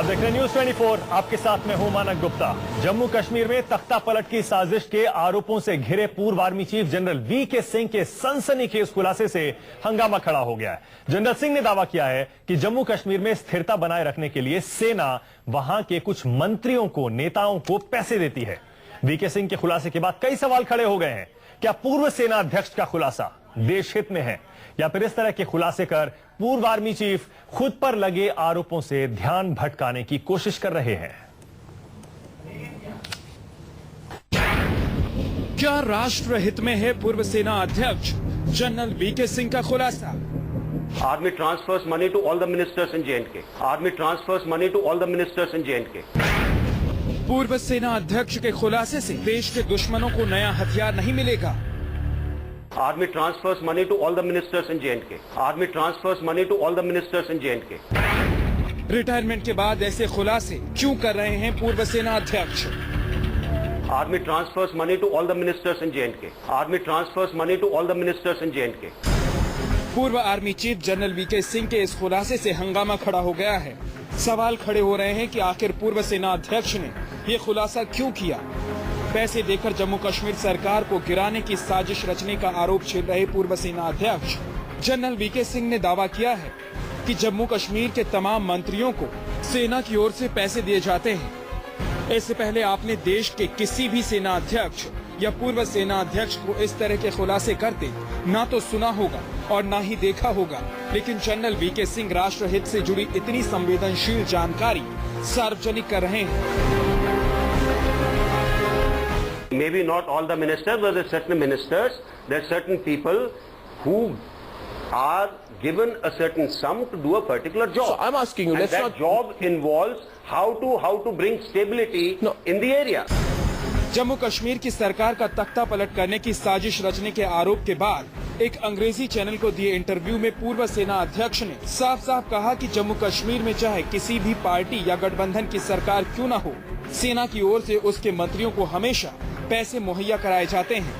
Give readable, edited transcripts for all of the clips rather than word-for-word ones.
आप देख रहे हैं न्यूज 24, आपके साथ में हूं मानक गुप्ता। जम्मू कश्मीर में तख्ता पलट की साजिश के आरोपों से घिरे पूर्व army chief general VK Singh के सनसनीखेज खुलासे से हंगामा खड़ा हो गया है। जनरल सिंह ने दावा किया है कि जम्मू कश्मीर में स्थिरता बनाए रखने के लिए सेना वहां के कुछ मंत्रियों को, नेताओं को पैसे देती है। वीके सिंह के खुलासे के बाद कई सवाल खड़े हो गए हैं। क्या पूर्व सेना अध्यक्ष का खुलासा देश हित में है, या फिर इस तरह के खुलासे कर पूर्व आर्मी चीफ खुद पर लगे आरोपों से ध्यान भटकाने की कोशिश कर रहे हैं? क्या राष्ट्र हित में है पूर्व सेना अध्यक्ष जनरल वीके सिंह का खुलासा? Army transfers money to all the ministers in J&K. Army transfers money to all the ministers in J&K. पूर्व सेना अध्यक्ष के खुलासे से देश के दुश्मनों को नया हथियार नहीं मिलेगा। Army transfers money to all the ministers in J&K. Army transfers money to all the ministers in J&K. Retirement के बाद ऐसे खुलासे क्यों कर रहे हैं पूर्व सेना अध्यक्ष? Army transfers money to all the ministers in J&K. Army transfers money to all the ministers in J&K. पूर्व army chief general VK Singh के इस खुलासे से हंगामा खड़ा हो गया है। सवाल खड़े हो रहे हैं कि आखिर पूर्व सेना अध्यक्ष ने ये खुलासा क्यों किया। पैसे देकर जम्मू कश्मीर सरकार को गिराने की साजिश रचने का आरोप छेड़ रहे पूर्व सेना अध्यक्ष जनरल वीके सिंह ने दावा किया है कि जम्मू कश्मीर के तमाम मंत्रियों को सेना की ओर से पैसे दिए जाते हैं। इससे पहले आपने देश के किसी भी सेना अध्यक्ष या पूर्व सेना अध्यक्ष को इस तरह के खुलासे करते ना तो सुना होगा और ना ही देखा होगा, लेकिन जनरल वीके सिंह राष्ट्र हित से जुड़ी इतनी संवेदनशील जानकारी सार्वजनिक कर रहे हैं। Maybe not all the ministers, but there are certain ministers, there are certain people who are given a certain sum to do a particular job. So I'm asking you, and let's that not... job involves how to bring stability in the area. Jammu Kashmir की सरकार का तख्ता पलट करने की साजिश रचने के आरोप के बाद एक अंग्रेजी चैनल को दिए इंटरव्यू में पूर्व सेना अध्यक्ष ने साफ साफ कहा कि जम्मू कश्मीर में चाहे किसी भी पार्टी या गठबंधन की सरकार क्यों न हो, सेना की ओर से उसके मंत्रियों को हमेशा पैसे मुहैया कराए जाते हैं।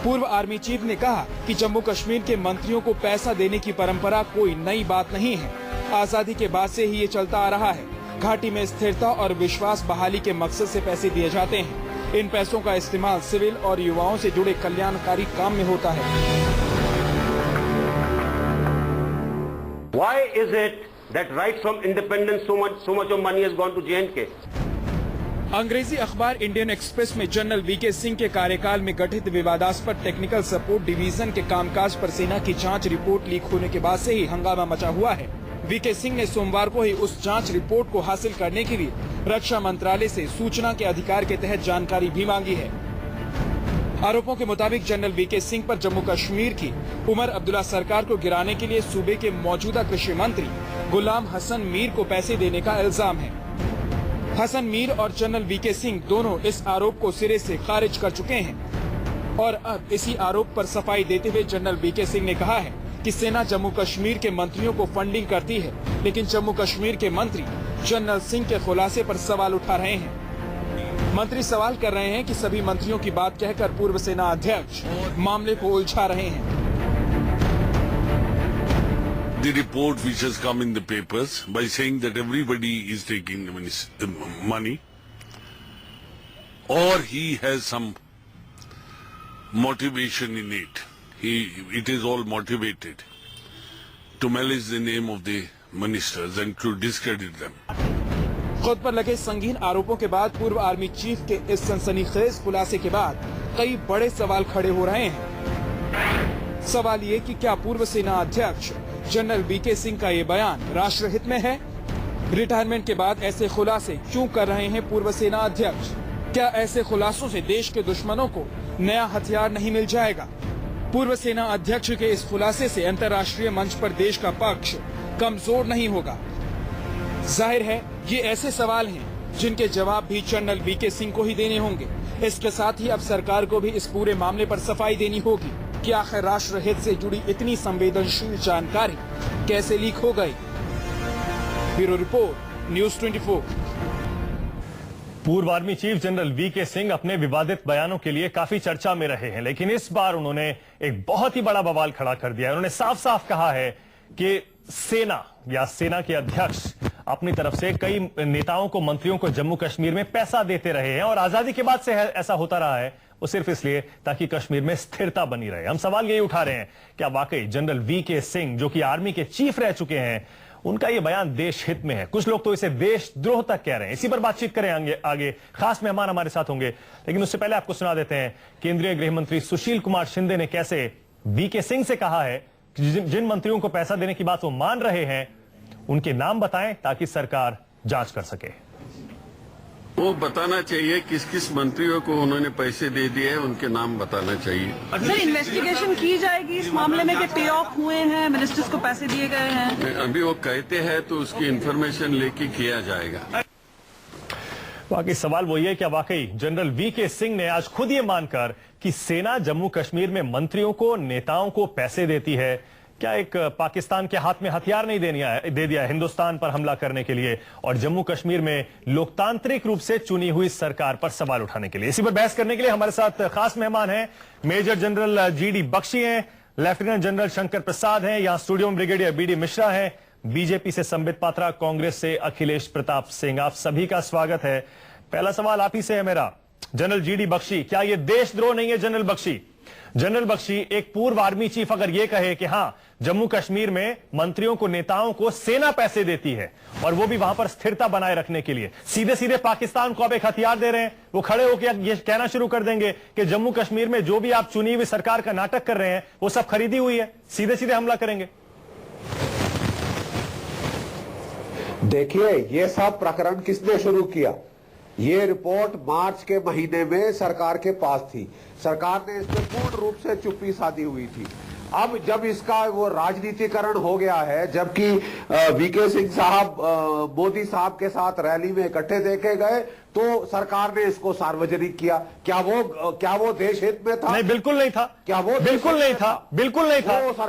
पूर्व आर्मी चीफ ने कहा कि जम्मू कश्मीर के मंत्रियों को पैसा देने की परंपरा कोई नई बात नहीं है। आजादी के बाद से ही ये चलता आ रहा है। घाटी में स्थिरता और विश्वास बहाली के मकसद से पैसे दिए जाते हैं। इन पैसों का इस्तेमाल सिविल और युवाओं से जुड़े कल्याणकारी काम में होता है। Why is it that right from independence so much of money has gone to J&K? अंग्रेजी अखबार इंडियन एक्सप्रेस में जनरल वीके सिंह के कार्यकाल में गठित विवादास्पद टेक्निकल सपोर्ट डिवीजन के कामकाज पर सेना की जांच रिपोर्ट लीक होने के बाद से ही हंगामा मचा हुआ है। वीके सिंह ने सोमवार को ही उस जांच रिपोर्ट को हासिल करने के लिए रक्षा मंत्रालय से सूचना के अधिकार के तहत जानकारी भी मांगी है। आरोपों के मुताबिक जनरल वीके सिंह पर जम्मू कश्मीर की उमर अब्दुल्ला सरकार को गिराने के लिए सूबे के मौजूदा कृषि मंत्री गुलाम हसन मीर को पैसे देने का इल्जाम है। हसन मीर और जनरल वीके सिंह दोनों इस आरोप को सिरे से खारिज कर चुके हैं और अब इसी आरोप पर सफाई देते हुए जनरल वीके सिंह ने कहा है कि सेना जम्मू कश्मीर के मंत्रियों को फंडिंग करती है, लेकिन जम्मू कश्मीर के मंत्री जनरल सिंह के खुलासे पर सवाल उठा रहे हैं। मंत्री सवाल कर रहे हैं कि सभी मंत्रियों की बात कहकर पूर्व सेना अध्यक्ष मामले को उलझा रहे हैं। The report which has come in the papers by saying that everybody is taking the money, or he has some motivation in it. It is all motivated to manage the name of the ministers and to discredit them. खुद पर लगे संगीन आरोपों के बाद पूर्व army chief के इस सनसनीखेज खुलासे के बाद कई बड़े सवाल खड़े हो रहे हैं। सवाल ये कि क्या पूर्व सेना अध्यक्ष जनरल वीके सिंह का ये बयान राष्ट्र हित में है? रिटायरमेंट के बाद ऐसे खुलासे क्यों कर रहे हैं पूर्व सेना अध्यक्ष? क्या ऐसे खुलासों से देश के दुश्मनों को नया हथियार नहीं मिल जाएगा? पूर्व सेना अध्यक्ष के इस खुलासे से अंतर्राष्ट्रीय मंच पर देश का पक्ष कमजोर नहीं होगा। जाहिर है ये ऐसे सवाल हैं जिनके जवाब भी जनरल वीके सिंह को ही देने होंगे। इसके साथ ही अब सरकार को भी इस पूरे मामले पर सफाई देनी होगी कि आखिर राष्ट्र हित से जुड़ी इतनी संवेदनशील जानकारी कैसे लीक हो गई। Bureau report, news 24। पूर्व आर्मी चीफ जनरल वीके सिंह अपने विवादित बयानों के लिए काफी चर्चा में रहे हैं, लेकिन इस बार उन्होंने एक बहुत ही बड़ा बवाल खड़ा कर दिया है। उन्होंने साफ साफ कहा है कि सेना या सेना के अध्यक्ष अपनी तरफ से कई नेताओं को, मंत्रियों को जम्मू कश्मीर में पैसा देते रहे हैं और आजादी के बाद से ऐसा होता रहा है, वो सिर्फ इसलिए ताकि कश्मीर में स्थिरता बनी रहे। हम सवाल यही उठा रहे हैं, क्या वाकई जनरल वीके सिंह, जो कि आर्मी के चीफ रह चुके हैं, उनका यह बयान देश हित में है? कुछ लोग तो इसे देशद्रोह तक कह रहे हैं। इसी पर बातचीत करें आगे। खास मेहमान हमारे साथ होंगे, लेकिन उससे पहले आपको सुना देते हैं केंद्रीय गृह मंत्री सुशील कुमार शिंदे ने कैसे वीके सिंह से कहा है कि जिन मंत्रियों को पैसा देने की बात वो मान रहे हैं, उनके नाम बताएं ताकि सरकार जांच कर सके। वो बताना चाहिए किस किस मंत्रियों को उन्होंने पैसे दे दिए हैं, उनके नाम बताना चाहिए। सर, इन्वेस्टिगेशन की जाएगी इस मामले में कि पे ऑफ हुए हैं, मिनिस्टर्स को पैसे दिए गए हैं? अभी वो कहते हैं तो उसकी इन्फॉर्मेशन लेके किया जाएगा। बाकी सवाल वही है, क्या वाकई जनरल वीके सिंह ने आज खुद ये मानकर कि सेना जम्मू कश्मीर में मंत्रियों को, नेताओं को पैसे देती है, क्या एक पाकिस्तान के हाथ में हथियार नहीं दे दिया हिंदुस्तान पर हमला करने के लिए और जम्मू कश्मीर में लोकतांत्रिक रूप से चुनी हुई सरकार पर सवाल उठाने के लिए? इसी पर बहस करने के लिए हमारे साथ खास मेहमान हैं। मेजर जनरल जीडी बख्शी हैं, लेफ्टिनेंट जनरल शंकर प्रसाद हैं, यहां स्टूडियो में ब्रिगेडियर बीडी मिश्रा हैं, बीजेपी से संबित पात्रा, कांग्रेस से अखिलेश प्रताप सिंह। आप सभी का स्वागत है। पहला सवाल आप ही से है मेरा, जनरल जीडी बख्शी, क्या यह देशद्रोह नहीं है? जनरल बख्शी, एक पूर्व आर्मी चीफ अगर यह कहे कि हां, जम्मू कश्मीर में मंत्रियों को, नेताओं को सेना पैसे देती है और वो भी वहां पर स्थिरता बनाए रखने के लिए, सीधे सीधे पाकिस्तान को आप एक हथियार दे रहे हैं, वो खड़े होकर ये कहना शुरू कर देंगे कि जम्मू कश्मीर में जो भी आप चुनी हुई सरकार का नाटक कर रहे हैं वो सब खरीदी हुई है, सीधे सीधे हमला करेंगे? देखिए, ये सब प्रकरण किसने शुरू किया? ये रिपोर्ट मार्च के महीने में सरकार के पास थी। सरकार ने इस पर पूर्ण रूप से चुप्पी साधी हुई थी। अब जब इसका वो राजनीतिकरण हो गया है, जबकि वीके सिंह साहब मोदी साहब के साथ रैली में इकट्ठे देखे गए, तो सरकार ने इसको सार्वजनिक किया। क्या वो देश हित में था? नहीं, बिल्कुल नहीं था। क्या वो बिल्कुल नहीं था?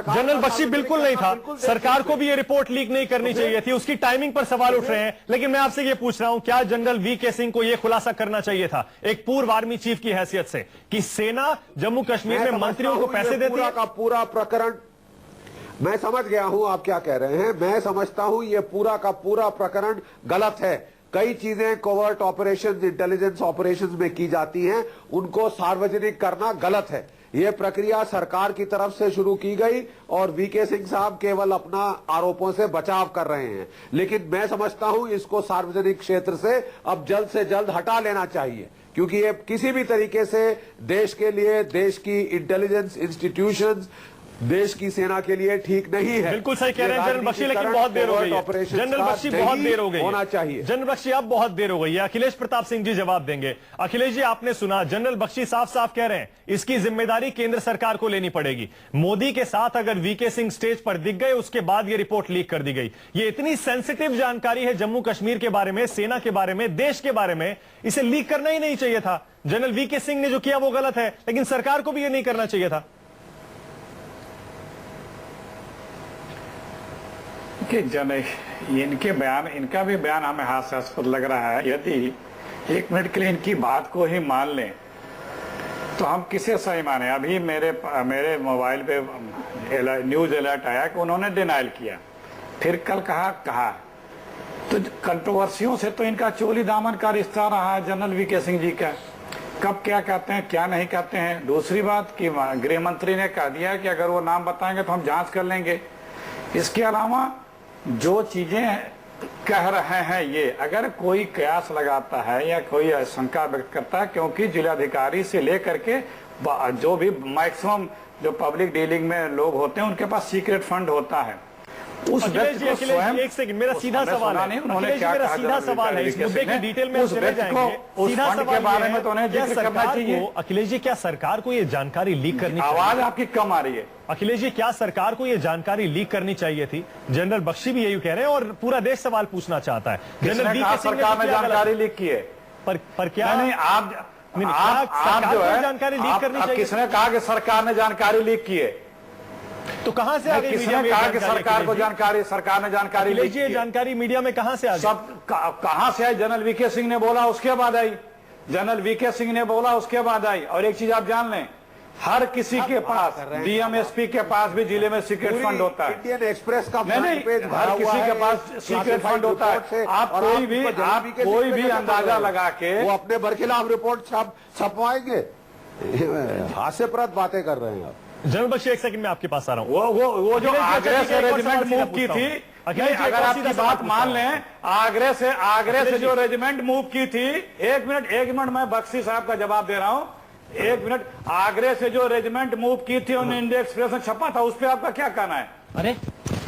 जनरल बख्शी, बिल्कुल नहीं था। सरकार को भी ये रिपोर्ट लीक नहीं करनी चाहिए थी, उसकी टाइमिंग पर सवाल उठ रहे हैं। लेकिन मैं आपसे ये पूछ रहा हूं, क्या जनरल वीके सिंह को यह खुलासा करना चाहिए था एक पूर्व आर्मी चीफ की हैसियत से कि सेना जम्मू कश्मीर में मंत्रियों को पैसे देती है? का पूरा प्रकरण मैं समझ गया हूं आप क्या कह रहे हैं। मैं समझता हूं ये पूरा का पूरा प्रकरण गलत है। कई चीजें कोवर्ट ऑपरेशंस, इंटेलिजेंस ऑपरेशंस में की जाती हैं, उनको सार्वजनिक करना गलत है। यह प्रक्रिया सरकार की तरफ से शुरू की गई और वीके सिंह साहब केवल अपना आरोपों से बचाव कर रहे हैं। लेकिन मैं समझता हूं इसको सार्वजनिक क्षेत्र से अब जल्द से जल्द हटा लेना चाहिए, क्योंकि ये किसी भी तरीके से देश के लिए, देश की इंटेलिजेंस इंस्टीट्यूशंस, देश की सेना के लिए ठीक नहीं है। बिल्कुल सही कह रहे हैं जनरल बख्शी, लेकिन बहुत देर हो गई है। जनरल बख्शी, बहुत देर हो गई होना चाहिए। जनरल बख्शी, अब बहुत देर हो गई है। अखिलेश प्रताप सिंह जी जवाब देंगे। अखिलेश जी, आपने सुना, जनरल बख्शी साफ साफ कह रहे हैं इसकी जिम्मेदारी केंद्र सरकार को लेनी पड़ेगी। मोदी के साथ अगर वीके सिंह स्टेज पर दिख गए, उसके बाद यह रिपोर्ट लीक कर दी गई। ये इतनी सेंसिटिव जानकारी है जम्मू कश्मीर के बारे में, सेना के बारे में, देश के बारे में, इसे लीक करना ही नहीं चाहिए था। जनरल वीके सिंह ने जो किया वो गलत है, लेकिन सरकार को भी यह नहीं करना चाहिए था। इनका भी बयान हमें हास्यास्पद लग रहा है। यदि एक मिनट के लिए इनकी बात को ही मान लें तो हम किसे सही माने? अभी मेरे मोबाइल पे न्यूज अलर्ट आया कि उन्होंने डिनाइल किया, फिर कल कहा। तो कंट्रोवर्सियों से तो इनका चोली दामन का रिश्ता रहा है जनरल वीके सिंह जी का। कब क्या कहते हैं, क्या नहीं कहते हैं। दूसरी बात कि गृह मंत्री ने कह दिया कि अगर वो नाम बताएंगे तो हम जांच कर लेंगे। इसके अलावा जो चीजें कह रहे हैं, ये अगर कोई कयास लगाता है या कोई शंका व्यक्त करता है, क्योंकि जिलाधिकारी से लेकर के जो भी मैक्सिमम जो पब्लिक डीलिंग में लोग होते हैं उनके पास सीक्रेट फंड होता है। उस व्यक्ति को स्वयं, एक सेकंड, मेरा सीधा सवाल है, मेरा सीधा सवाल है, इस मुद्दे की डिटेल में चले जाएंगे। सीधा सवाल के बारे में तो उन्हें जिक्र करना चाहिए। अखिलेश जी, क्या सरकार को ये जानकारी लीक करनी चाहिए? आवाज आपकी कम आ रही है। अखिलेश जी, क्या सरकार को ये जानकारी लीक करनी चाहिए थी? जनरल बख्शी भी यही कह रहे हैं और पूरा देश सवाल पूछना चाहता है। जनरल वीके सिंह ने जानकारी लीक की है, पर क्या नहीं, आप जो है जानकारी लीक करनी चाहिए। किसने कहा कि सरकार ने जानकारी लीक की है? तो कहां से आ गई? किसने कहा कि सरकार को सरकार ने जानकारी लीक की? जानकारी मीडिया में कहां से आ गई? सब कहां से आई? जनरल वीके सिंह ने बोला उसके बाद आई। जनरल वीके सिंह ने बोला उसके बाद आई। और एक चीज आप जान लें, हर किसी के पास, डीएमएसपी के पास भी जिले में सीक्रेट फंड होता है। इंडियन एक्सप्रेस का नहीं, हर किसी के पास सीक्रेट फंड होता है। आप कोई भी अंदाजा लगा के वो अपने बरखिलाफ रिपोर्ट छपवाएंगे। हास्यप्रद बातें कर रहे हैं आप। जनरल बख्शी, एक सेकंड में आपके पास आ रहा हूँ। वो जो आगरे से रेजिमेंट मूव की थी, अगर आपकी बात मान लें, आगरे से जो रेजिमेंट मूव की थी, एक मिनट मैं बख्शी साहब का जवाब दे रहा हूं, एक मिनट। आगरे से जो रेजिमेंट मूव की थी और इंडिया एक्सप्रेस में छपा था, उस पर आपका क्या कहना है? अरे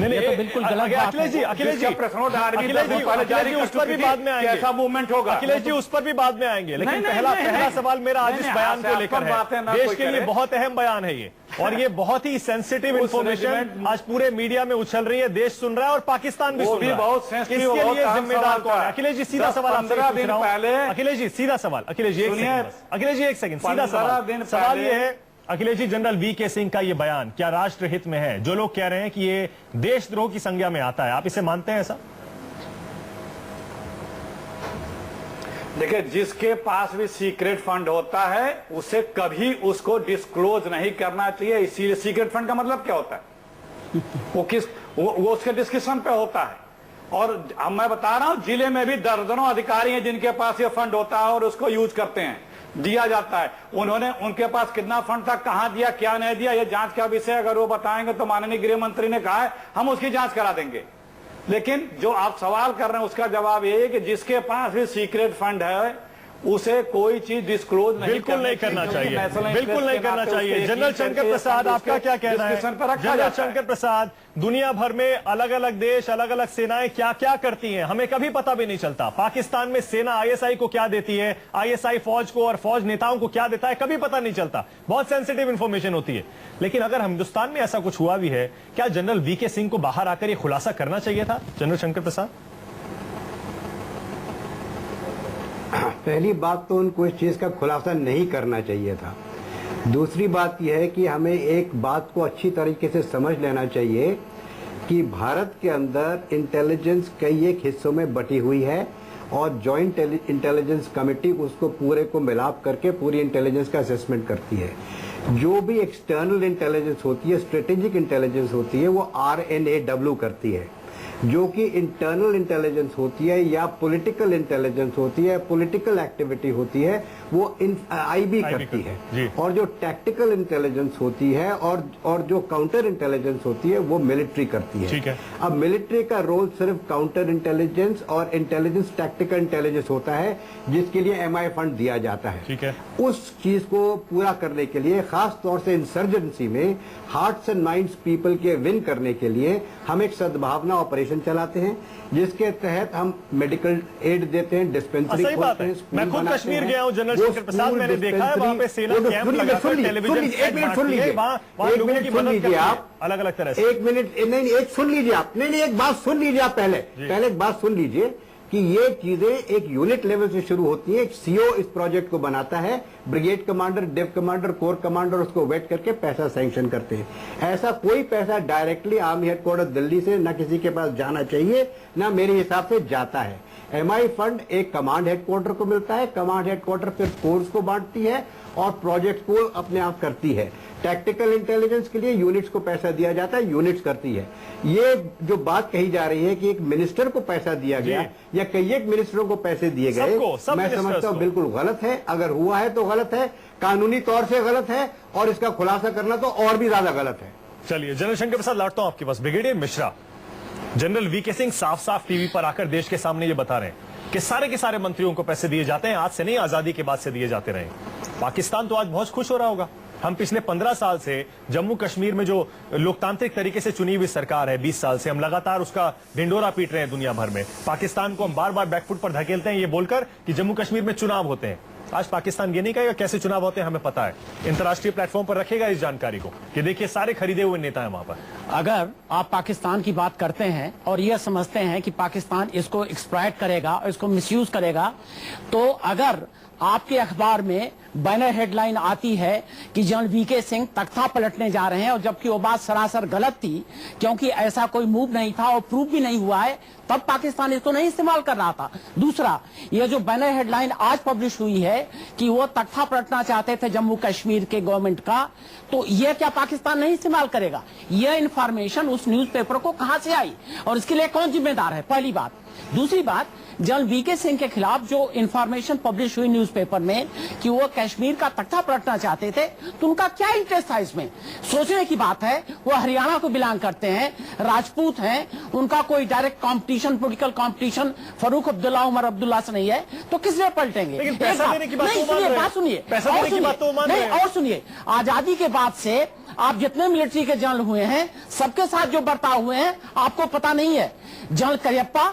नहीं, तो बिल्कुल गलत बात है। अखिलेश जी, प्रश्नों अखिलेश जी उस पर भी बाद में आएंगे। कैसा मूवमेंट होगा? अखिलेश जी उस पर भी बाद में आएंगे, लेकिन पहला सवाल मेरा आज इस बयान को लेकर है। देश के लिए बहुत अहम बयान है ये, और ये बहुत ही सेंसिटिव इंफॉर्मेशन आज पूरे मीडिया में उछल रही है। देश सुन रहा है और पाकिस्तान भी सुन रहा है। बहुत सेंसिटिव, इसके लिए जिम्मेदार कौन है? अखिलेश जी, सीधा सवाल आपसे पूछ रहा हूं। अखिलेश जी, सीधा सवाल। अखिलेश जी एक सेकंड, सीधा सवाल ये है अखिलेश जी, जनरल वी.के. सिंह का ये बयान क्या राष्ट्र हित में है? जो लोग कह रहे हैं कि ये देशद्रोह की संज्ञा में आता है, आप इसे मानते हैं ऐसा? देखिए, जिसके पास भी सीक्रेट फंड होता है उसे कभी उसको डिस्क्लोज नहीं करना चाहिए। इसीलिए सीक्रेट फंड का मतलब क्या होता है? वो उसके डिस्क्रिप्शन पे होता है। और अब मैं बता रहा हूं, जिले में भी दर्जनों अधिकारी हैं जिनके पास ये फंड होता है और उसको यूज करते हैं, दिया जाता है। उनके पास कितना फंड था, कहां दिया, क्या नहीं दिया, ये जांच का विषय। अगर वो बताएंगे तो माननीय गृह मंत्री ने कहा है हम उसकी जांच करा देंगे। लेकिन जो आप सवाल कर रहे हैं उसका जवाब ये है कि जिसके पास भी सीक्रेट फंड है उसे कोई चीज डिस्क्लोज बिल्कुल नहीं करना चाहिए, बिल्कुल नहीं करना चाहिए। जनरल शंकर प्रसाद, आपका क्या कहना है? जनरल शंकर प्रसाद, दुनिया भर में अलग अलग देश, अलग अलग सेनाएं क्या क्या करती हैं, हमें कभी पता भी नहीं चलता। पाकिस्तान में सेना आईएसआई को क्या देती है, आईएसआई फौज को और फौज नेताओं को क्या देता है, कभी पता नहीं चलता। बहुत सेंसिटिव इंफॉर्मेशन होती है। लेकिन अगर हिंदुस्तान में ऐसा कुछ हुआ भी है, क्या जनरल वी.के. सिंह को बाहर आकर यह खुलासा करना चाहिए था? जनरल शंकर प्रसाद, पहली बात तो उनको इस चीज का खुलासा नहीं करना चाहिए था। दूसरी बात यह है कि हमें एक बात को अच्छी तरीके से समझ लेना चाहिए कि भारत के अंदर इंटेलिजेंस कई एक हिस्सों में बटी हुई है और जॉइंट इंटेलिजेंस कमेटी उसको पूरे को मिलाप करके पूरी इंटेलिजेंस का असेसमेंट करती है। जो भी एक्सटर्नल इंटेलिजेंस होती है, स्ट्रेटेजिक इंटेलिजेंस होती है, वो RNAW करती है। जो कि इंटरनल इंटेलिजेंस होती है या पॉलिटिकल इंटेलिजेंस होती है, पॉलिटिकल एक्टिविटी होती है, वो IB करती है। और जो टैक्टिकल इंटेलिजेंस होती है और जो काउंटर इंटेलिजेंस होती है वो मिलिट्री करती है। ठीक है। अब मिलिट्री का रोल सिर्फ काउंटर इंटेलिजेंस और इंटेलिजेंस टैक्टिकल इंटेलिजेंस होता है, जिसके लिए MI फंड दिया जाता है। ठीक है। उस चीज को पूरा करने के लिए, खास तौर से इंसर्जेंसी में हार्ट्स एंड माइंड्स पीपल के विन करने के लिए हम एक सद्भावना ऑपरेशन चलाते हैं, जिसके तहत हम मेडिकल एड देते हैं, डिस्पेंसरी खोलते हैं। मैं खुद कश्मीर गया हूं जनरल शंकर प्रसाद, मैंने देखा है वहां पे सेना कैंप लगाकर टेलीविजन एक मिनट सुन लीजिए आप, अलग अलग तरह से। एक मिनट नहीं, एक सुन लीजिए आप, नहीं एक बात सुन लीजिए आप, पहले एक बात सुन लीजिए कि ये चीजें एक यूनिट लेवल से शुरू होती है। एक CO इस प्रोजेक्ट को बनाता है, brigade commander, div commander, core commander उसको वेट करके पैसा सैंक्शन करते हैं। ऐसा कोई पैसा डायरेक्टली आर्मी हेडक्वार्टर दिल्ली से न किसी के पास जाना चाहिए, न मेरे हिसाब से जाता है। MI फंड एक कमांड हेडक्वार्टर को मिलता है, कमांड हेडक्वार्टर फिर फोर्स को बांटती है और प्रोजेक्ट को अपने आप करती है। टैक्टिकल इंटेलिजेंस के लिए यूनिट्स को पैसा दिया जाता है, यूनिट्स करती है। ये जो बात कही जा रही है कि एक मिनिस्टर को पैसा दिया गया या कई एक मिनिस्टरों को पैसे दिए गए, मैं समझता हूं बिल्कुल गलत है। अगर हुआ है तो गलत है, कानूनी तौर से गलत है, और इसका खुलासा करना तो और भी ज्यादा गलत है। चलिए जनरल शंकर प्रसाद, लौटता हूं आपके पास। Brigadier Mishra, general V K. Singh साफ साफ टीवी पर आकर देश के सामने ये बता रहे हैं कि सारे के सारे मंत्रियों को पैसे दिए जाते हैं, आज से नहीं, आजादी के बाद से दिए जाते रहे। पाकिस्तान तो आज बहुत खुश हो रहा होगा। हम पिछले 15 साल से जम्मू कश्मीर में जो लोकतांत्रिक तरीके से चुनी हुई सरकार है, 20 साल से हम लगातार उसका ढिंडोरा पीट रहे हैं दुनिया भर में। पाकिस्तान को हम बार बार बैकफुट पर धकेलते हैं ये बोलकर कि जम्मू कश्मीर में चुनाव होते हैं। आज पाकिस्तान ये नहीं कहेगा कैसे चुनाव होते हैं, हमें पता है। इंतर्राष्ट्रीय प्लेटफॉर्म पर रखेगा इस जानकारी को कि देखिए सारे खरीदे हुए नेता हैं वहां पर। अगर आप पाकिस्तान की बात करते हैं और यह समझते हैं कि पाकिस्तान इसको एक्सप्लॉइट करेगा और इसको मिसयूज करेगा, तो अगर आपके अखबार में बैनर हेडलाइन आती है कि जनरल वीके सिंह तख्ता पलटने जा रहे हैं, और जबकि वो बात सरासर गलत थी, क्योंकि ऐसा कोई मूव नहीं था और प्रूफ भी नहीं हुआ है, तब पाकिस्तान इसको नहीं इस्तेमाल कर रहा था। दूसरा, ये जो बैनर हेडलाइन आज पब्लिश हुई है कि वो तख्ता पलटना चाहते थे जम्मू कश्मीर के गवर्नमेंट का, तो ये क्या पाकिस्तान नहीं इस्तेमाल करेगा? यह इंफॉर्मेशन उस न्यूज़पेपर को कहां से आई और इसके लिए कौन जिम्मेदार है? पहली बात। दूसरी बात, जनरल वीके सिंह के खिलाफ जो इंफॉर्मेशन पब्लिश हुई न्यूज़पेपर में कि वो कश्मीर का तख्ता पलटना चाहते थे, तो उनका क्या इंटरेस्ट था इसमें? सोचने की बात है, वो हरियाणा को बिलोंग करते हैं, राजपूत हैं, उनका कोई direct competition, political competition Farooq Abdullah, Omar Abdullah से नहीं है, तो किस लिए पलटेंगे? लेकिन पैसा देने की बात तो मान रहे हैं। बात सुनिए, पैसा देने की बात तो मान रहे हैं। और सुनिए, आजादी के बाद से आप जितने मिलिट्री के जनरल हुए हैं, सबके साथ जो बर्ताव हुए हैं आपको पता नहीं है। जनरल करियप्पा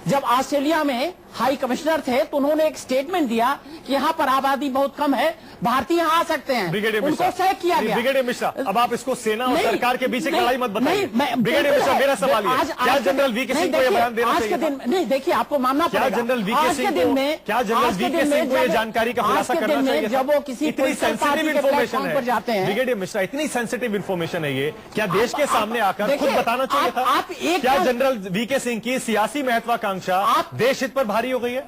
जब ऑस्ट्रेलिया में हाई कमिश्नर थे तो उन्होंने एक स्टेटमेंट दिया कि यहाँ पर आबादी बहुत कम है, भारतीय यहाँ आ सकते हैं, उनको तय किया गया। ब्रिगेडियर मिश्रा, अब आप इसको सेना और सरकार के बीच लड़ाई मत बताइए। ब्रिगेडियर मिश्रा, मेरा सवाल है, क्या जनरल वीके सिंह को ये बयान देना चाहिए? आज के दिन नहीं, देखिए आपको मानना पड़ेगा, जनरल वीके सिंह को ये जानकारी का खुलासा करना चाहिए? जब वो किसी इतनी सेंसिटिव इन्फॉर्मेशन पर जाते हैं, ब्रिगेडियर मिश्रा, इतनी सेंसिटिव इन्फॉर्मेशन है ये, क्या देश के सामने आकर खुद बताना चाहिए था? आप एक क्या जनरल वीके सिंह की सियासी महत्वाकांक्षा देश हित पर भारी हो गई है?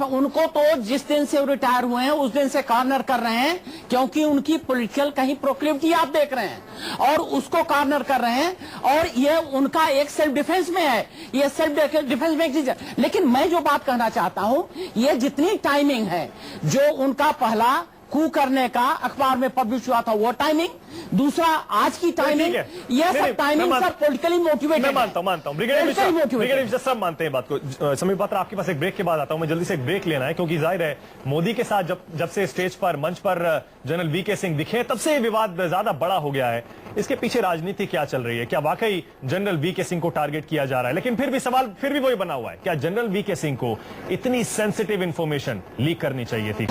उनको तो जिस दिन से वो रिटायर हुए हैं उस दिन से कॉर्नर कर रहे हैं, क्योंकि उनकी पॉलिटिकल कहीं प्रोक्लेविटी आप देख रहे हैं और उसको कॉर्नर कर रहे हैं, और ये उनका एक सेल्फ डिफेंस में है, ये सेल्फ डिफेंस में एक चीज है। लेकिन मैं जो बात कहना चाहता हूं, ये जितनी टाइमिंग है, जो उनका पहला कू करने का अखबार में पब्लिश हुआ था वो टाइमिंग, दूसरा आज की टाइमिंग, यह सब टाइमिंग सब पॉलिटिकली मोटिवेटेड। मैं मानता हूं ब्रिगेडियर मिश्रा सब मानते हैं बात को। समीर पात्रा, आपके पास एक ब्रेक के बाद आता हूं, मैं जल्दी से एक ब्रेक लेना है, क्योंकि जाहिर है मोदी के साथ जब से स्टेज पर, मंच पर जनरल वीके सिंह दिखे, तब से विवाद ज्यादा बड़ा हो गया है। इसके पीछे राजनीति क्या चल रही है? क्या वाकई जनरल वीके सिंह को टारगेट किया जा रहा है? लेकिन फिर भी सवाल फिर भी वही बना हुआ है, क्या जनरल वीके सिंह को इतनी सेंसिटिव इंफॉर्मेशन लीक करनी चाहिए थी?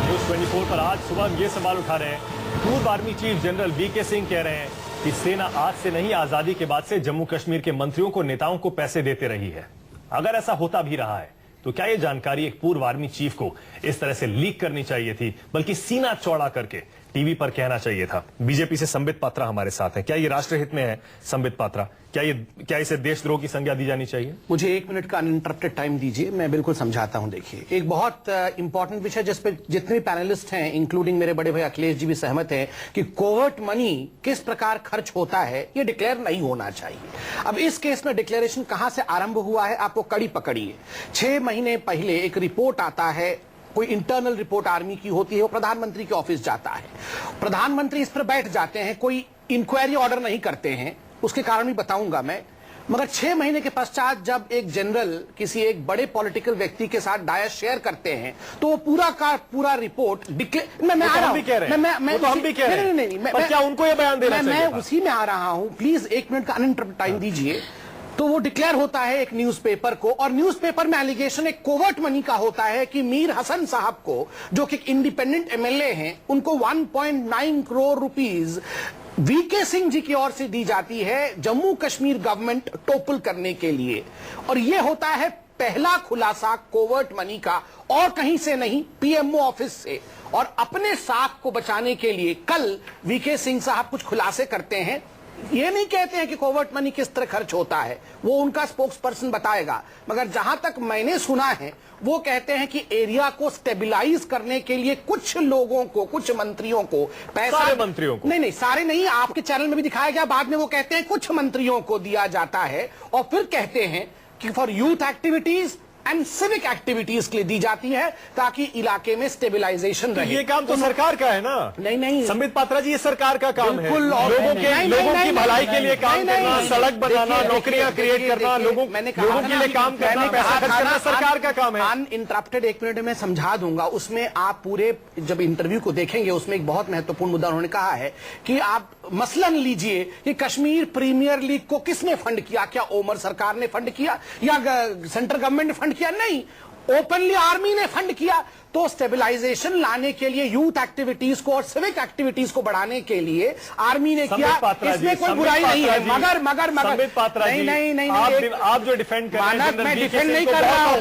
न्यूज़ 24 पर आज सुबह हम ये सवाल उठा रहे हैं। पूर्व army chief general VK Singh कह रहे हैं कि सेना आज से नहीं, आजादी के बाद से जम्मू कश्मीर के मंत्रियों को, नेताओं को पैसे देते रही है। अगर ऐसा होता भी रहा है तो क्या यह जानकारी एक पूर्व आर्मी चीफ को इस तरह से लीक करनी चाहिए थी, बल्कि सीना चौड़ा करके टीवी पर कहना चाहिए था? बीजेपी से संबित पात्रा हमारे साथ हैं। क्या ये राष्ट्रहित में है संबित पात्रा? क्या इसे देशद्रोह की संज्ञा दी जानी चाहिए? मुझे 1 मिनट का अनइंटरप्टेड टाइम दीजिए, मैं बिल्कुल समझाता हूं। देखिए, एक बहुत इंपॉर्टेंट विषय जिस पे जितने पैनलिस्ट हैं, इंक्लूडिंग मेरे बड़े भाई अखिलेश जी भी सहमत हैं कि कोवर्ट मनी किस प्रकार खर्च होता है, ये डिक्लेयर नहीं होना चाहिए। अब इस केस में डिक्लेरेशन कहां से आरंभ हुआ है, आपको कड़ी पकड़िए। 6 महीने पहले एक रिपोर्ट आता है, कोई इंटरनल रिपोर्ट आर्मी की होती है, वो प्रधानमंत्री के ऑफिस जाता है, प्रधानमंत्री इस पर बैठ जाते हैं, कोई इंक्वायरी ऑर्डर नहीं करते हैं, उसके कारण भी बताऊंगा मैं। मगर 6 महीने के पश्चात जब एक जनरल किसी एक बड़े पॉलिटिकल व्यक्ति के साथ डायस शेयर करते हैं, तो वो पूरा का पूरा रिपोर्ट डिक्लेयर, मैं आ रहा हूं, क्या उनको ये बयान देना चाहिए? मैं उसी में आ रहा हूं, प्लीज 1 मिनट का अनइंटरप्टेड टाइम दीजिए। तो वो डिक्लेयर होता है एक न्यूज़पेपर को, और न्यूज़पेपर में एलिगेशन एक कोवर्ट मनी का होता है कि मीर हसन साहब को, जो कि इंडिपेंडेंट एमएलए हैं, उनको 1.9 करोड़ रुपीस वीके सिंह जी की ओर से दी जाती है जम्मू कश्मीर गवर्नमेंट टोपल करने के लिए। और यह होता है पहला खुलासा कोवर्ट मनी का, और कहीं से नहीं, पीएमओ ऑफिस से। और अपने साख को बचाने के लिए कल वीके सिंह साहब कुछ खुलासे करते हैं, ये नहीं कहते हैं कि कोवर्ट मनी किस तरह खर्च होता है, वो उनका स्पोक्स पर्सन बताएगा, मगर जहां तक मैंने सुना है वो कहते हैं कि एरिया को स्टेबिलाईज करने के लिए कुछ लोगों को, कुछ मंत्रियों को पैसा, सारे मंत्रियों को नहीं, सारे नहीं, आपके चैनल में भी दिखाया गया, बाद में वो कहते हैं कुछ मंत्रियों को दिया जाता है, और फिर कहते हैं कि for youth activities and civic activities के लिए दी जाती है, ताकि इलाके में स्टेबिलाईजेशन रहे। ये काम तो सरकार का है ना? नहीं, संबित पात्रा जी, ये सरकार का काम है, लोगों की भलाई के लिए काम करना, सड़क बनाना, नौकरियां क्रिएट करना, लोगों के लिए काम करना, पैसा खर्च करना सरकार का काम है। अनइंटरप्टेड 1 मिनट में समझा दूंगा। उसमें आप पूरे जब इंटरव्यू को देखेंगे, उसमें एक बहुत महत्वपूर्ण मुद्दा उन्होंने कहा है कि आप मसलन लीजिए कि कश्मीर प्रीमियर लीग को किसने फंड किया? क्या ओमर सरकार ने फंड किया या सेंट्रल गवर्नमेंट ने फंड किया? नहीं, ओपनली आर्मी ने फंड किया। तो स्टेबलाइजेशन लाने के लिए यूथ एक्टिविटीज को और सिविक एक्टिविटीज को बढ़ाने के लिए आर्मी ने किया, इसमें कोई बुराई नहीं है। मगर मगर मगर नहीं, आप जो डिफेंड कर रहे हैं, मैं डिफेंड नहीं कर रहा हूं,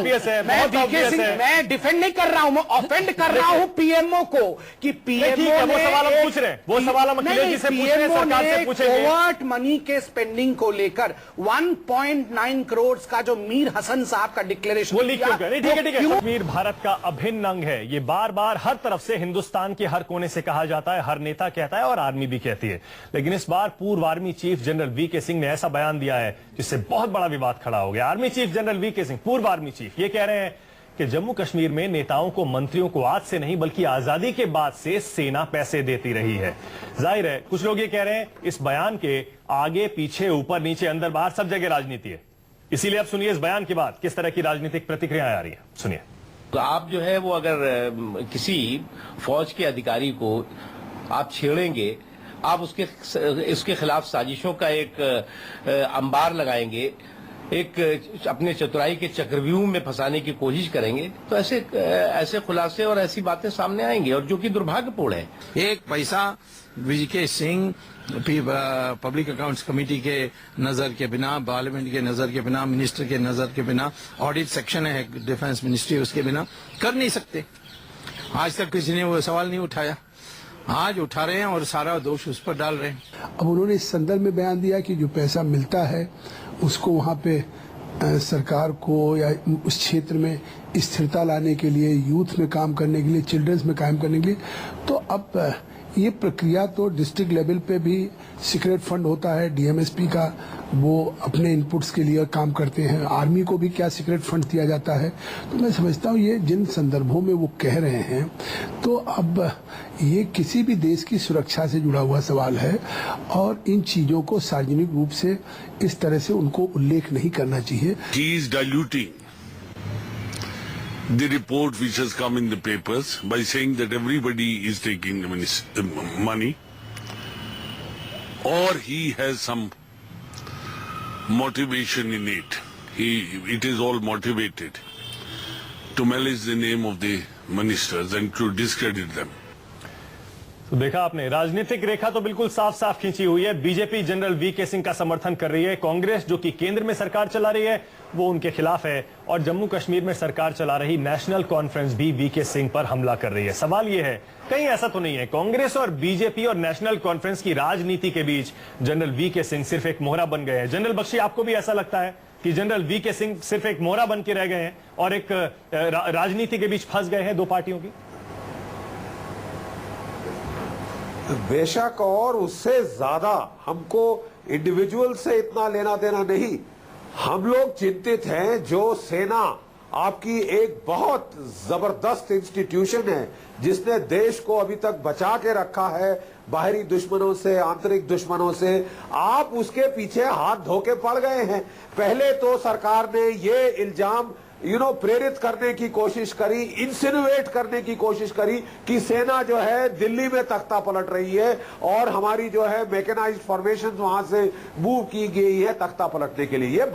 मैं डिफेंड नहीं कर रहा हूं, मैं ऑफेंड कर रहा हूं पीएमओ को कि पीएमओ वो सवाल हम पूछ रहे हैं, वो सवाल हम अखिलेश जी से पूछ रहे हैं, सरकार से पूछेंगे। कोवर्ट मनी के स्पेंडिंग को लेकर 1.9 करोड़ का जो मीर हसन साहब का डिक्लेरेशन, वो लीक क्यों कर? ठीक है कश्मीर भारत का अभिन्न अंग है, ये बार बार हर तरफ से हिंदुस्तान के हर कोने से कहा जाता है, हर नेता कहता है और आर्मी भी कहती है। लेकिन इस बार पूर्व army chief general VK Singh ने ऐसा बयान दिया है जिससे बहुत बड़ा विवाद खड़ा हो गया। Army chief general VK Singh, पूर्व आर्मी चीफ, ये कह रहे हैं कि जम्मू कश्मीर में नेताओं को, मंत्रियों को आज से नहीं बल्कि आजादी के बाद से सेना पैसे देती रही है। जाहिर है कुछ लोग ये कह रहे हैं इस बयान के आगे पीछे ऊपर नीचे अंदर बाहर सब जगह राजनीति है। इसीलिए अब सुनिए इस बयान के बाद किस तरह की राजनीतिक प्रतिक्रियाएं आ रही है, सुनिए। तो आप जो है वो अगर किसी फौज के अधिकारी को आप छेड़ेंगे, आप उसके खिलाफ साजिशों का एक अंबार लगाएंगे, एक अपने चतुराई के चक्रव्यूह में फंसाने की कोशिश करेंगे, तो ऐसे खुलासे और ऐसी बातें सामने आएंगी, और जो कि दुर्भाग्यपूर्ण है। एक पैसा VK Singh public accounts committee के नजर के बिना, पार्लियामेंट के नजर के बिना, मिनिस्टर के नजर के बिना, ऑडिट सेक्शन है डिफेंस मिनिस्ट्री, उसके बिना कर नहीं सकते। आज तक किसी ने वो सवाल नहीं उठाया, आज उठा रहे हैं और सारा दोष उस पर डाल रहे हैं। अब उन्होंने इस संदर्भ में बयान दिया कि जो पैसा मिलता है उसको वहाँ पे सरकार को या उस क्षेत्र में स्थिरता लाने के लिए, यूथ में काम करने के लिए, चिल्ड्रंस में काम करने के लिए, तो अब ये प्रक्रिया तो डिस्ट्रिक्ट लेवल पे भी सीक्रेट फंड होता है, डीएमएसपी का, वो अपने इनपुट्स के लिए काम करते हैं। आर्मी को भी क्या सीक्रेट फंड दिया जाता है। तो मैं समझता हूँ ये जिन संदर्भों में वो कह रहे हैं, तो अब ये किसी भी देश की सुरक्षा से जुड़ा हुआ सवाल है और इन चीजों को सार्वजनिक रूप से इस तरह से उनको उल्लेख नहीं करना चाहिए। He is diluting the report which has come in the papers by saying that everybody is taking the money, or he has some motivation in it. It is all motivated to malign the name of the ministers and to discredit them. तो देखा आपने, राजनीतिक रेखा तो बिल्कुल साफ साफ खींची हुई है। बीजेपी जनरल वीके सिंह का समर्थन कर रही है, कांग्रेस जो कि केंद्र में सरकार चला रही है वो उनके खिलाफ है, और जम्मू कश्मीर में सरकार चला रही नेशनल कॉन्फ्रेंस भी वीके सिंह पर हमला कर रही है। सवाल ये है, कहीं ऐसा तो नहीं है कांग्रेस और बीजेपी और नेशनल कॉन्फ्रेंस की राजनीति के बीच जनरल वीके सिंह सिर्फ एक मोहरा बन गए हैं? जनरल बख्शी, आपको भी ऐसा लगता है कि जनरल वीके सिंह सिर्फ एक मोहरा बन के रह गए हैं और एक राजनीति के बीच फंस गए हैं दो पार्टियों की? बेशक, और उससे ज्यादा हमको इंडिविजुअल से इतना लेना देना नहीं। हम लोग चिंतित हैं जो सेना आपकी एक बहुत जबरदस्त इंस्टीट्यूशन है जिसने देश को अभी तक बचा के रखा है बाहरी दुश्मनों से, आंतरिक दुश्मनों से, आप उसके पीछे हाथ धो के पड़ गए हैं। पहले तो सरकार ने ये इल्जाम प्रेरित करने की कोशिश करी, इंसिनुएट करने की कोशिश करी कि सेना जो है दिल्ली में तख्ता पलट रही है और हमारी जो है मैकेनाइज्ड फॉर्मेशन वहां से मूव की गई है तख्ता पलटने के लिए। ये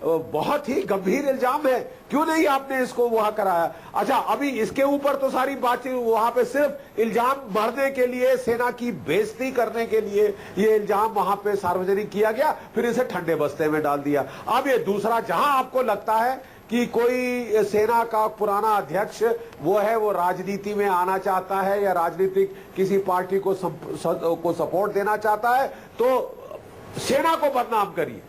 बहुत ही गंभीर इल्जाम है, क्यों नहीं आपने इसको वहां कराया? अच्छा, अभी इसके ऊपर तो सारी बातचीत वहां पे सिर्फ इल्जाम भरने के लिए, सेना की बेइज्जती करने के लिए ये इल्जाम वहां पे सार्वजनिक किया गया, फिर इसे ठंडे बस्ते में डाल दिया। अब ये दूसरा, जहां आपको लगता है कि कोई सेना का पुराना अध्यक्ष वो है, वो राजनीति में आना चाहता है या राजनीतिक किसी पार्टी को सपोर्ट देना चाहता है, तो सेना को बदनाम करिए,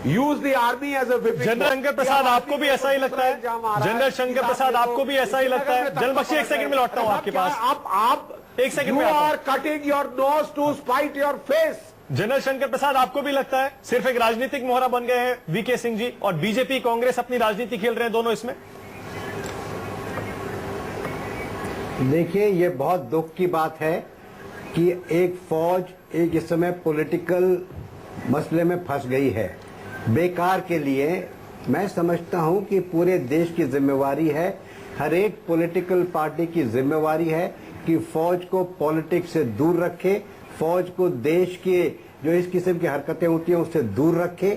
use the army as a weapon. General Shankar Prasad, आपको भी ऐसा ही लगता है? जनरल शंकर प्रसाद, आपको भी ऐसा ही लगता है? जनरल बख्शी, एक सेकंड में लौटता हूं आपके पास। आप एक सेकंड में, you are cutting your nose to spite your face. General Shankar Prasad, आपको भी लगता है सिर्फ एक राजनीतिक मोहरा बन गए हैं वीके सिंह जी, और बीजेपी कांग्रेस अपनी राजनीति खेल रहे हैं दोनों इसमें? देखिए, ये बहुत दुख की बात है कि एक फौज एक इस समय पॉलिटिकल मसले में फंस गई है बेकार के लिए। मैं समझता हूं कि पूरे देश की जिम्मेवारी है, हर एक पॉलिटिकल पार्टी की जिम्मेवारी है कि फौज को पॉलिटिक्स से दूर रखे, फौज को देश के जो इस किस्म की हरकतें होती हैं उससे दूर रखे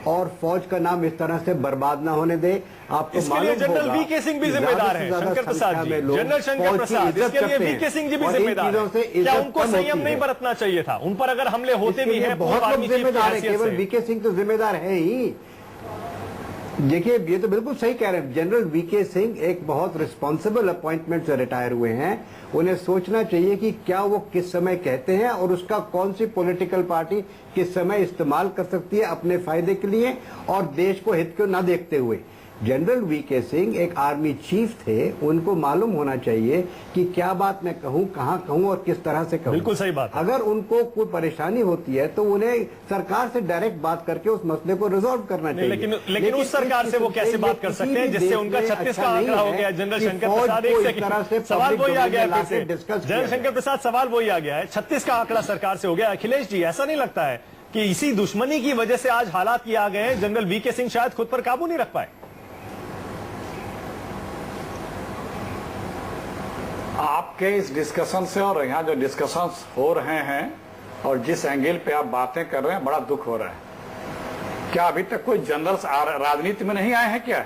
और फौज का नाम इस तरह से बर्बाद ना होने दे। आपको इसके लिए जनरल वीके सिंह भी जिम्मेदार हैं, शंकर प्रसाद जी, जनरल शंकर प्रसाद, इसके लिए वीके सिंह जी भी जिम्मेदार हैं। क्या उनको संयम नहीं बरतना चाहिए था? उन पर अगर हमले होते भी हैं, बहुत लोग जिम्मेदार है, केवल वीके सिंह तो जिम्मेदार है ही। देखिए, ये तो बिल्कुल सही कह रहे हैं। जनरल वीके सिंह एक बहुत रिस्पॉन्सिबल अपॉइंटमेंट से रिटायर हुए हैं। उन्हें सोचना चाहिए कि क्या वो किस समय कहते हैं और उसका कौन सी पॉलिटिकल पार्टी किस समय इस्तेमाल कर सकती है अपने फायदे के लिए और देश को हित को न देखते हुए। जनरल वीके सिंह एक आर्मी चीफ थे, उनको मालूम होना चाहिए कि क्या बात मैं कहूं, कहां कहूं और किस तरह से कहूं। बिल्कुल सही बात। अगर उनको कोई परेशानी होती है तो उन्हें सरकार से डायरेक्ट बात करके उस मसले को रिजॉल्व करना चाहिए। लेकिन उस सरकार से वो कैसे बात कर सकते हैं जिससे उनका 36 का आंकड़ा हो गया? जनरल शंकर प्रसाद, एक सेकंड, सवाल वही आ गया है। जनरल शंकर प्रसाद, सवाल वही आ गया है, 36 का आंकड़ा सरकार से हो गया। अखिलेश जी, ऐसा नहीं लगता है कि इसी दुश्मनी की वजह से आज हालात ये आ गए हैं? जनरल वीके सिंह शायद खुद पर काबू नहीं रख पाए। आपके इस डिस्कशन से और यहाँ जो डिस्कशंस हो रहे हैं और जिस एंगल पे आप बातें कर रहे हैं, बड़ा दुख हो रहा है। क्या अभी तक कोई जनरल्स राजनीति में नहीं आए हैं क्या?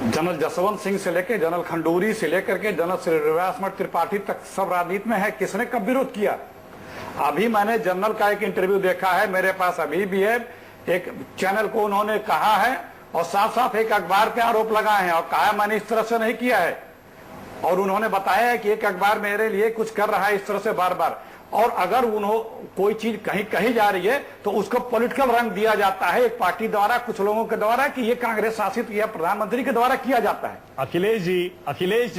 जनरल जसवंत सिंह से लेकर जनरल खंडूरी से लेकर के जनरल श्रीनिवास त्रिपाठी तक सब राजनीति में है। किसने कब विरोध किया? अभी मैंने जनरल का एक इंटरव्यू देखा है, मेरे पास अभी भी है। एक चैनल को उन्होंने कहा है और साथ साथ एक अखबार पे आरोप लगाए हैं और कहा मैंने इस तरह से नहीं किया है। और उन्होंने बताया है कि एक अखबार मेरे लिए कुछ कर रहा है इस तरह से बार बार। और अगर कोई चीज कहीं कही जा रही है तो उसको पॉलिटिकल रंग दिया जाता है एक पार्टी द्वारा, कुछ लोगों के द्वारा, कि ये कांग्रेस शासित या प्रधानमंत्री के द्वारा किया जाता है। अखिलेश जी,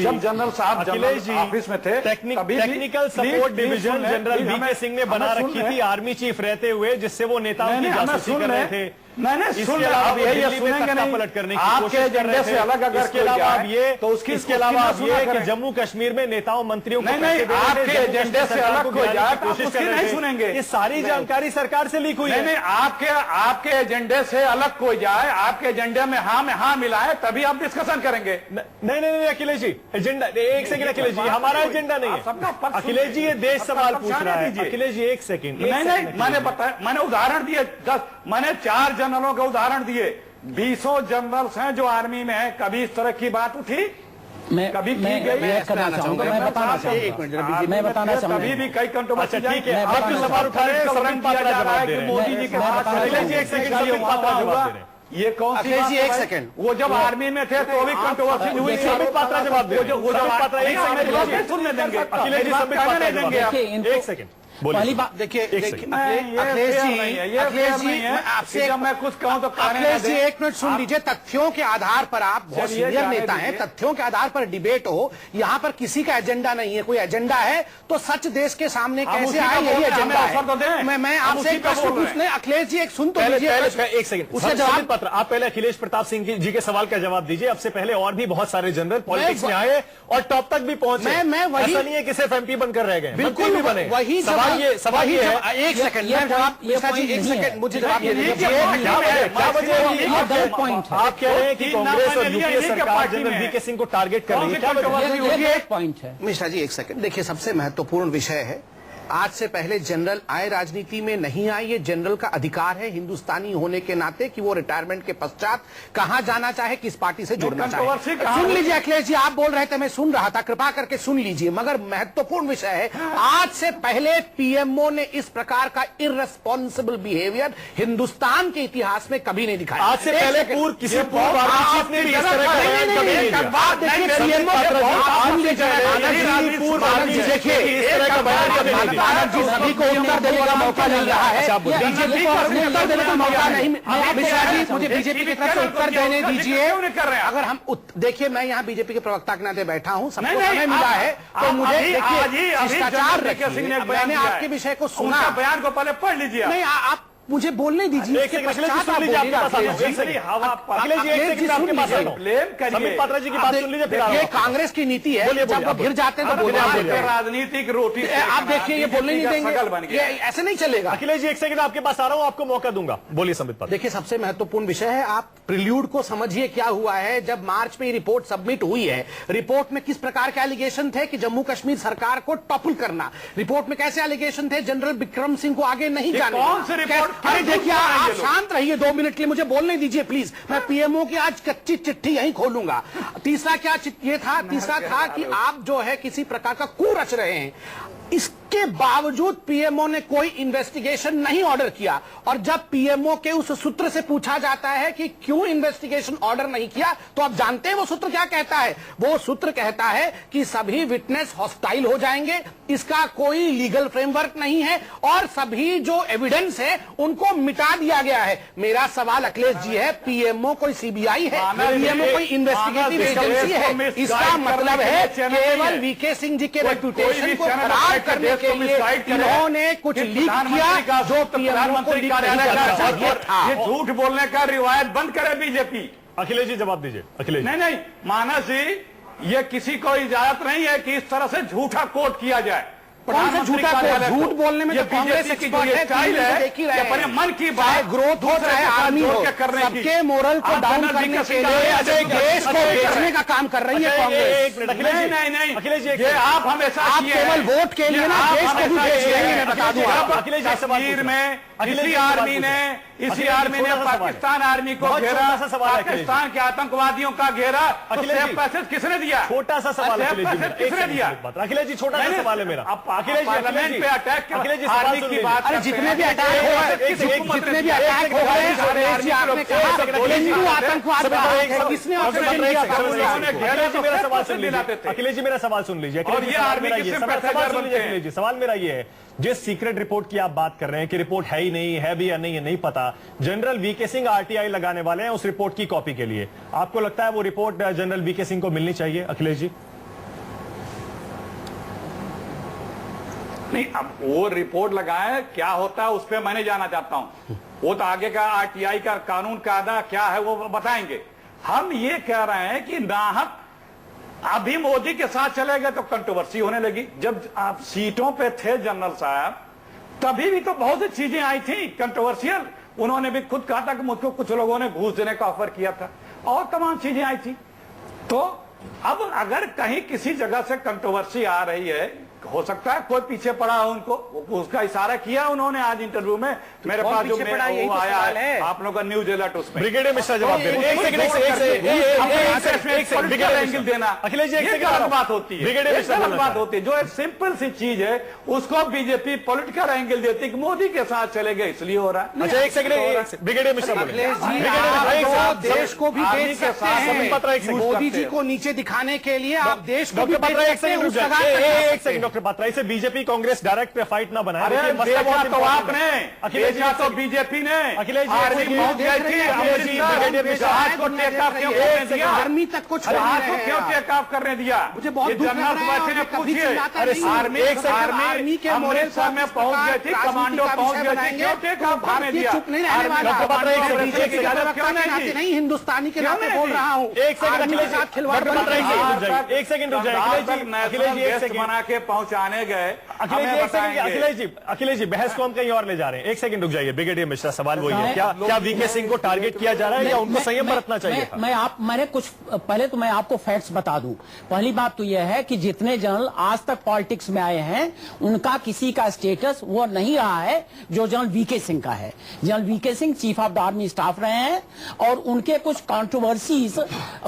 जब जनरल साहब अखिलेश जी ऑफिस में थे, technical support division general VK Singh ने बना रखी थी आर्मी चीफ रहते हुए, जिससे वो नेताओं की जासूसी कर रहे थे। मैंने सुन लिया, आप ये सुनेंगे नहीं, पलट करने की आपके कोशिश कर रहे एजेंडे से अलग अगर इसके अलावा आप ये तो इसके अलावा आप ये कि जम्मू कश्मीर में नेताओं मंत्रियों को नहीं, आपके एजेंडे से अलग कोई जाए तो आप उसकी नहीं सुनेंगे। ये सारी जानकारी सरकार से लीक हुई है। नहीं, आपके एजेंडे से अलग कोई जाए, आपके एजेंडे में हाँ में हाँ मिलाए, तभी आप डिस्कशन करेंगे। नहीं अखिलेश जी, एजेंडा एक सेकंड अखिलेश जी, हमारा एजेंडा नहीं है। अखिलेश जी, ये देश सवाल पूछ रहा है। अखिलेश जी एक सेकंड। नहीं, मैंने बताया, मैंने उदाहरण दिए 10, मैंने 4 जनरलों के उदाहरण दिए। 20 जनरल्स हैं जो आर्मी में हैं। कभी इस तरह की बात उठी? कभी की गई? मैं बताना चाहूंगा। कभी भी कई कंट्रोवर्सी। ठीक है, आप जो सवाल उठा रहे हैं संबित पात्रा जवाब दे रहे हैं। मोदी जी के साथ अखिलेश जी एक सेकंड, संबित पात्रा जवाब दे रहे हैं। ये कौन सी बात है? एक सेकंड, वो जब आर्मी में थे तो भी कंट्रोवर्सी हुई। संबित पात्रा जवाब दे रहे हैं। संबित पात्रा एक सेकंड सुनने देंगे। अखिलेश जी, संबित पात्रा जवाब देंगे। एक सेकंड। पहली बात देखिए, अखिलेश जी, आपसे मैं कुछ कहूं तो अखिलेश जी 1 मिनट सुन लीजिए। तथ्यों के आधार पर आप बहुत सीनियर नेता हैं, तथ्यों के आधार पर डिबेट हो। यहाँ पर किसी का एजेंडा नहीं है। कोई एजेंडा है तो सच देश के सामने कैसे आए, यही एजेंडा है। मैं आपसे एक प्रश्न पूछने, अखिलेश जी एक सुन तो लीजिए। एक सेकंड, उसका जवाब पत्र आप पहले अखिलेश प्रताप सिंह जी के सवाल का जवाब दीजिए। अब से पहले और भी बहुत सारे जनरल पॉलिटिक्स में आए और टॉप तक भी पहुंचे। मैं वही, ऐसा नहीं है कि सिर्फ एमपी बनकर रह गए, बिल्कुल भी बने। वही सवाल ये एक सेकंड, एक सेकंड, मुझे जवाब दे दीजिए। क्या वजह पॉइंट आप कह रहे हैं कि कांग्रेस और यूपीए सरकार जनरल वीके सिंह को टारगेट कर रही है? क्या वजह? एक पॉइंट है मिश्रा जी, एक सेकंड देखिए। सबसे महत्वपूर्ण विषय है, आज से पहले जनरल आए राजनीति में नहीं आए। ये जनरल का अधिकार है हिंदुस्तानी होने के नाते कि वो रिटायरमेंट के पश्चात कहां जाना चाहे, किस पार्टी से जुड़ना चाहे। सुन लीजिए अखिलेश जी, आप बोल रहे थे, मैं सुन रहा था, कृपा करके सुन लीजिए। मगर महत्वपूर्ण विषय है, आज से पहले पीएमओ ने इस प्रकार का इररेस्पॉन्सिबल बिहेवियर हिंदुस्तान के इतिहास में कभी नहीं दिखाया। आज से पहले किसी पूर्व आर्मी चीफ ने भी इस तरह का आनंद जी, सभी को उत्तर देने का मौका मिल रहा है। बीजेपी को उत्तर देने का मौका नहीं। मिश्रा जी, मुझे बीजेपी की तरफ से उत्तर देने दीजिए। अगर हम देखिए, मैं यहाँ बीजेपी के प्रवक्ता के नाते बैठा हूँ, सबको समय मिला है तो मुझे देखिए शिष्टाचार रखिए। मैंने आपके विषय को सुना, बयान को पहले पढ़ लीजिए। नहीं, आप मुझे बोलने दीजिए। कांग्रेस की नीति है, जब वो घिर जाते हैं तो राजनीतिक रोटी। आप देखिए, ये बोलने नहीं देंगे, ये ऐसे नहीं चलेगा। अखिलेश जी एक सेकंड, आपके पास आ रहा हूं, आपको मौका दूंगा। बोलिए संबित पात्रा। देखिए, सबसे महत्वपूर्ण विषय है, आप प्रिल्यूड को समझिए क्या हुआ है। जब मार्च में रिपोर्ट सबमिट हुई है, रिपोर्ट में किस प्रकार के एलिगेशन थे कि जम्मू कश्मीर सरकार को टॉपल करना। रिपोर्ट में कैसे एलिगेशन थे, जनरल बिक्रम सिंह को आगे नहीं जाने। कौन सी रिपोर्ट अरे देखिए, आप शांत रहिए 2 मिनट के लिए, मुझे बोलने दीजिए प्लीज। मैं पीएमओ की आज कच्ची चिट्ठी यहीं खोलूंगा। तीसरा क्या ये था? तीसरा था कि आप जो है किसी प्रकार का coup रच रहे हैं। इसके बावजूद पीएमओ ने कोई इन्वेस्टिगेशन नहीं ऑर्डर किया, और जब पीएमओ के उस सूत्र से पूछा जाता है कि क्यों इन्वेस्टिगेशन ऑर्डर नहीं किया, तो आप जानते हैं वो सूत्र क्या कहता है? वो सूत्र कहता है कि सभी विटनेस हॉस्टाइल हो जाएंगे, इसका कोई लीगल फ्रेमवर्क नहीं है, और सभी जो एविडेंस है उनको मिटा दिया गया है। मेरा सवाल अखिलेश जी है, पीएमओ कोई सीबीआई है? पीएमओ कोई इन्वेस्टिगेटिव एजेंसी है? इसका मतलब है केवल वीके सिंह जी के रेपुटेशन को खराब करने के लिए इन्होंने कुछ लीक किया जो पीएमओ को लीक नहीं करना चाहिए था। ये झूठ बोलने का रिवायत बंद करे बीजेपी। अखिलेश जी जवाब दीजिए। अखिलेश नहीं मानस जी, ये किसी को इजाजत नहीं है कि इस तरह से झूठा कोट किया जाए। कौन सा झूठा कोट? झूठ बोलने में ये तो कांग्रेस बीजेपी की स्टाइल है कि अपने मन की बात ग्रोथ हो चाहे आर्मी हो, सबके मोरल को डाउन करने के लिए देश को बेचने का काम कर रही है कांग्रेस। नहीं अखिलेश जी, ये आप हमेशा आप केवल वोट के लिए ना देश को भी बेच रहे हैं, मैं बता दूं। अखिलेश कश्मीर में इसी आर्मी ने पाकिस्तान आर्मी को घेरा, पाकिस्तान के आतंकवादियों का घेरा, तो सेफ पैसेज किसने दिया? छोटा सा सवाल किसने दिया? अखिलेश जी छोटा सा सवाल है मेरा। अखिलेश पार्लियामेंट पे अटैक, अखिलेश जी आर्मी की बात, अरे जितने भी अटैक हो रहे, जितने भी अटैक हो रहे हैं, आपने कहा हिंदू आतंकवाद किसने? अखिलेश जी मेरा सवाल सुन लीजिए। और ये आर्मी अखिलेश जी सवाल मेरा ये है, जिस सीक्रेट रिपोर्ट की आप बात कर रहे हैं कि रिपोर्ट है ही नहीं, है भी या नहीं है नहीं पता, जनरल वीके सिंह आरटीआई लगाने वाले हैं उस रिपोर्ट की कॉपी के लिए, आपको लगता है वो रिपोर्ट जनरल वीके सिंह को मिलनी चाहिए? अखिलेश जी नहीं, अब वो रिपोर्ट लगाए क्या होता है उस पर मैं नहीं जाना चाहता हूं। वो तो आगे का आरटीआई का कानून कायदा क्या है वो बताएंगे। हम ये कह रहे हैं कि नाहक अभी मोदी के साथ चले गए तो कंट्रोवर्सी होने लगी। जब आप सीटों पे थे जनरल साहब, तभी भी तो बहुत सी चीजें आई थी कंट्रोवर्शियल। उन्होंने भी खुद कहा था कि मुझको कुछ लोगों ने घूस देने का ऑफर किया था, और तमाम चीजें आई थी। तो अब अगर कहीं किसी जगह से कंट्रोवर्सी आ रही है, हो सकता है कोई पीछे पड़ा हो, उनको उसका इशारा किया उन्होंने आज इंटरव्यू में। मेरे पास जो वो आया है आप लोगों का न्यूज अलर्ट, उसमें ब्रिगेडियर मिश्रा जवाब दे रहे हैं। एंगल देना अखिलेश जी गलत बात होती है, ब्रिगेडियर मिश्रा गलत बात होती है। जो एक सिंपल सी चीज है उसको बीजेपी पॉलिटिकल एंगल देती है कि मोदी के साथ चले गए इसलिए हो रहा है। अच्छा एक सेकंड, ब्रिगेडियर मिश्रा देश को भी बेच सकते हैं, मोदी जी को नीचे दिखाने के लिए आप देश को भी बेच सकते हैं। एक सेकंड डॉक्टर बात्रा, इसे बीजेपी कांग्रेस डायरेक्ट फाइट ना बनाए। तो आपने अखिलेश जी, तो बीजेपी ने अखिलेश आर्मी पहुंच गई थी, आर्मी तक कुछ क्यों टेक ऑफ करने दिया? मुझे बहुत दुख लग रहा है। पूछिए आर्मी के मोरेसा में पहुंच गई थी, कमांडो पहुंच गए थे, क्यों टेक ऑफ करने दिया? चुप नहीं रहने वाला, नहीं हिंदुस्तानी के नाते बोल रहा हूँ। एक सेकंड अखिलेश जी, खिलवाड़ एक सेकंड रुक जाए। अखिलेश जी बना के पहुंचाने गए। अखिलेश जी बहस को हम कहीं और ले जा रहे हैं। एक सेकंड रुक जाइए। ब्रिगेडियर मिश्रा सवाल वही है, क्या वीके सिंह को टारगेट किया जा रहा है या उनको संयम बरतना चाहिए? मैंने कुछ पहले तो मैं आपको फैक्ट्स बता दूं। पहली बात तो यह है कि जितने जनरल आज तक पॉलिटिक्स में आए हैं उनका किसी का स्टेटस वो नहीं रहा है जो जनरल वीके सिंह का है। General VK Singh chief of the army staff रहे हैं और उनके कुछ कंट्रोवर्सीज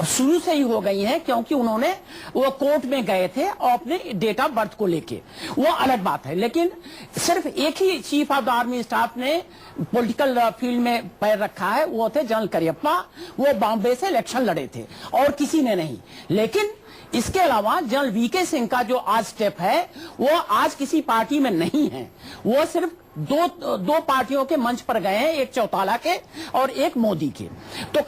शुरू से ही हो गई हैं क्योंकि उन्होंने वो कोर्ट में गए थे और अपने डेट ऑफ बर्थ को लेके, वो अलग बात है। लेकिन सिर्फ एक ही chief of the army staff ने पॉलिटिकल फील्ड में पैर रखा है, वो थे जनरल करियप्पा। वो बॉम्बे से इलेक्शन लड़े थे और किसी ने नहीं। लेकिन इसके अलावा जनरल वीके सिंह का जो आज स्टेप है वो आज किसी पार्टी में नहीं है। वो सिर्फ दो पार्टियों के मंच पर गए हैं, एक चौटाला के और एक मोदी के। तो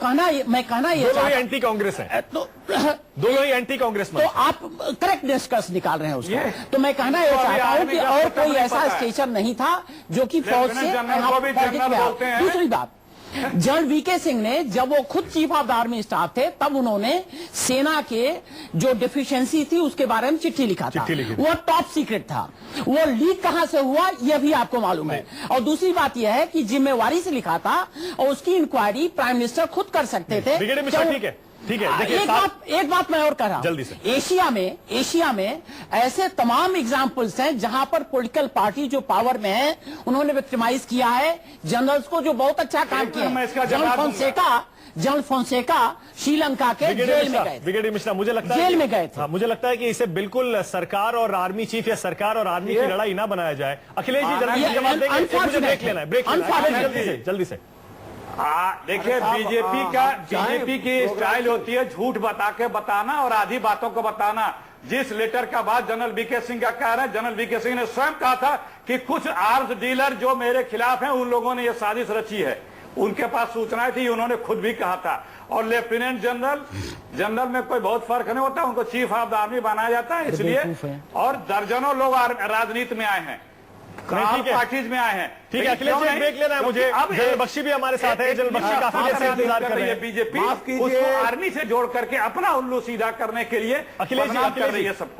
मैं कहना ये दोनों ही एंटी कांग्रेस हैं, तो दोनों ही एंटी कांग्रेस। तो आप करेक्ट निष्कर्ष निकाल रहे हैं उसको। तो मैं कहना ये चाहता हूं कि और कोई ऐसा स्टेशन नहीं था जो कि फौज से। दूसरी बात, जनरल वीके सिंह ने जब वो खुद chief of the army staff थे तब उन्होंने सेना के जो डिफिशियंसी थी उसके बारे में चिट्ठी लिखा था। वो टॉप सीक्रेट था। वो लीक कहां से हुआ यह भी आपको मालूम है। और दूसरी बात यह है कि जिम्मेवारी से लिखा था और उसकी इंक्वायरी प्राइम मिनिस्टर खुद कर सकते थे। ठीक है, ठीक है, देखिए एक बात मैं और कह रहा हूं, जल्दी से। एशिया में ऐसे तमाम एग्जाम्पल्स हैं जहां पर पॉलिटिकल पार्टी जो पावर में है उन्होंने विक्टिमाइज किया है जनरल्स को, जो बहुत अच्छा काम किया है। जनरल फोंसेका श्रीलंका के जेल में गए थे। ब्रिगेडियर मिश्रा, मुझे लगता है जेल में गए थे। हाँ, मुझे लगता है कि इसे बिल्कुल सरकार और आर्मी चीफ या सरकार और आर्मी की लड़ाई ना बनाया जाए। अखिलेश जी जल्दी से जवाब देंगे, मुझे ब्रेक लेना है, जल्दी से। देखिए, बीजेपी की स्टाइल होती है झूठ बता के बताना और आधी बातों को बताना। जिस लेटर का बात जनरल वीके सिंह का कह रहे हैं, जनरल वीके सिंह ने स्वयं कहा था कि कुछ आर्म्स डीलर जो मेरे खिलाफ हैं उन लोगों ने यह साजिश रची है, उनके पास सूचनाएं थी, उन्होंने खुद भी कहा था। और लेफ्टिनेंट जनरल में कोई बहुत फर्क नहीं होता, उनको चीफ ऑफ द आर्मी बनाया जाता है इसलिए। और दर्जनों लोग राजनीति में आए हैं, पार्टीज में आए हैं। ठीक है अखिलेश जी, ब्रेक लेना है मुझे। जनरल बख्शी भी हमारे साथ है। जनरल बख्शी काफी देर से इंतजार कर रही है। बीजेपी उसको आर्मी से जोड़ करके अपना उल्लू सीधा करने के लिए अखिलेश जी कर रही है सबको।